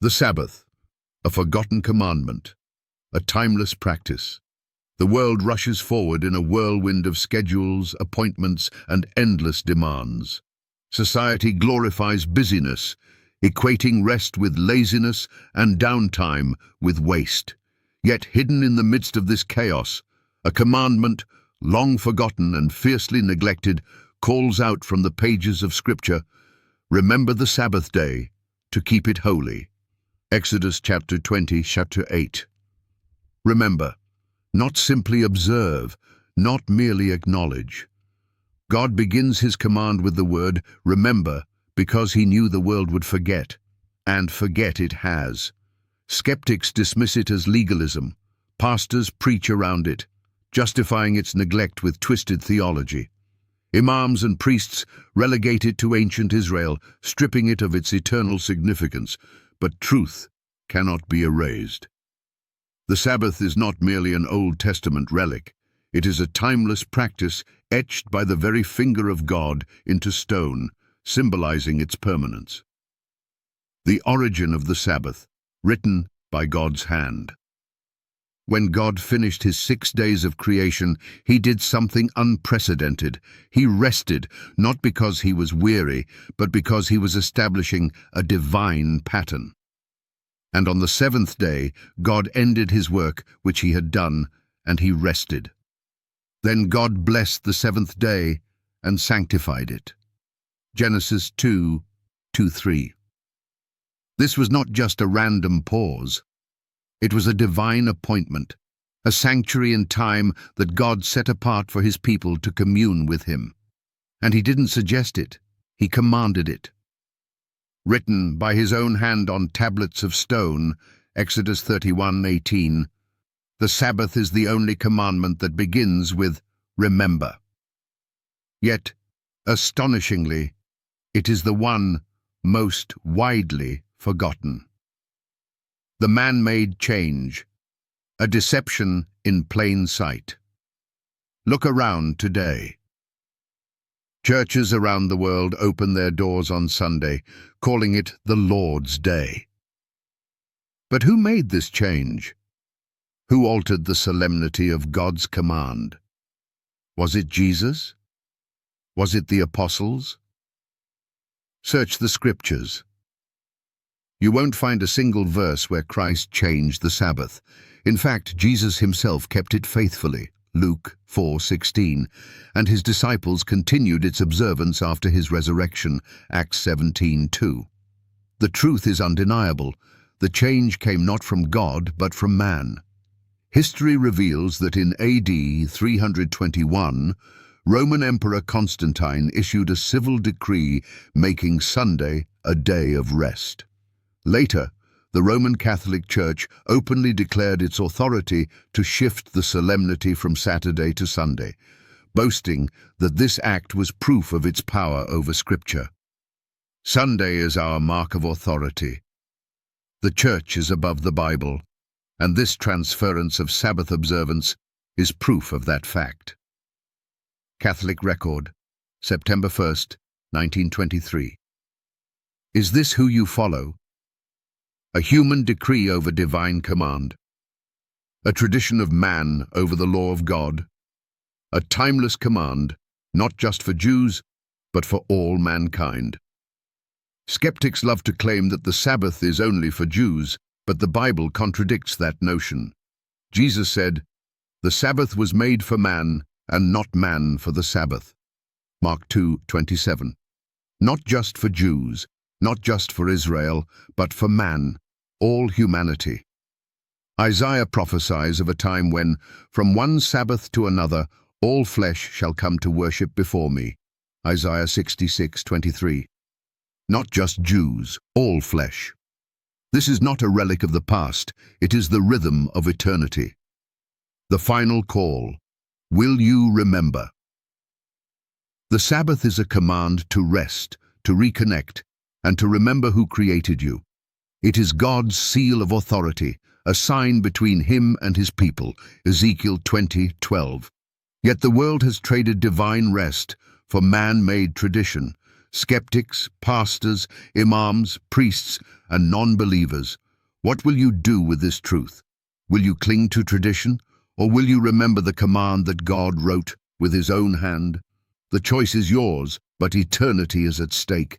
The Sabbath, a forgotten commandment, a timeless practice. The world rushes forward in a whirlwind of schedules, appointments, and endless demands. Society glorifies busyness, equating rest with laziness and downtime with waste. Yet hidden in the midst of this chaos, a commandment, long forgotten and fiercely neglected, calls out from the pages of Scripture, "Remember the Sabbath day, to keep it holy." Exodus chapter 20, chapter 8. Remember, not simply observe, not merely acknowledge. God begins his command with the word remember because he knew the world would forget, and forget it has. Skeptics dismiss it as legalism. Pastors preach around it, justifying its neglect with twisted theology. Imams and priests relegate it to ancient Israel, stripping it of its eternal significance. But truth cannot be erased. The Sabbath is not merely an Old Testament relic. It is a timeless practice etched by the very finger of God into stone, symbolizing its permanence. The origin of the Sabbath, written by God's hand. When God finished his 6 days of creation, he did something unprecedented. He rested, not because he was weary, but because he was establishing a divine pattern. And on the 7th day, God ended his work which he had done, and he rested. Then God blessed the 7th day and sanctified it. Genesis 2:2-3. This was not just a random pause. It was a divine appointment, a sanctuary in time that God set apart for his people to commune with him. And he didn't suggest it, he commanded it. Written by his own hand on tablets of stone, Exodus 31:18, the Sabbath is the only commandment that begins with remember. Yet, astonishingly, it is the one most widely forgotten. The man-made change, a deception in plain sight. Look around today. Churches around the world open their doors on Sunday, calling it the Lord's Day. But who made this change? Who altered the solemnity of God's command? Was it Jesus? Was it the apostles? Search the Scriptures. You won't find a single verse where Christ changed the Sabbath. In fact, Jesus himself kept it faithfully, Luke 4:16, and his disciples continued its observance after his resurrection, Acts 17:2. The truth is undeniable. The change came not from God, but from man. History reveals that in AD 321, Roman Emperor Constantine issued a civil decree making Sunday a day of rest. Later, the Roman Catholic Church openly declared its authority to shift the solemnity from Saturday to Sunday, boasting that this act was proof of its power over Scripture. Sunday is our mark of authority. The Church is above the Bible, and this transference of Sabbath observance is proof of that fact. Catholic Record, September 1st, 1923. Is this who you follow? A human decree over divine command. A tradition of man over the law of God. A timeless command, not just for Jews, but for all mankind. Skeptics love to claim that the Sabbath is only for Jews, but the Bible contradicts that notion. Jesus said, "The Sabbath was made for man, and not man for the Sabbath." Mark 2:27. Not just for Jews, not just for Israel, but for man, all humanity. Isaiah prophesies of a time when, from one Sabbath to another, all flesh shall come to worship before me. Isaiah 66:23. Not just Jews, all flesh. This is not a relic of the past, it is the rhythm of eternity. The final call. Will you remember? The Sabbath is a command to rest, to reconnect, and to remember who created you. It is God's seal of authority, a sign between him and his people, Ezekiel 20:12. Yet the world has traded divine rest for man-made tradition, Skeptics, pastors, imams, priests, and non-believers, what will you do with this truth? Will you cling to tradition, or will you remember the command that God wrote with his own hand? The choice is yours, but eternity is at stake.